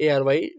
ARY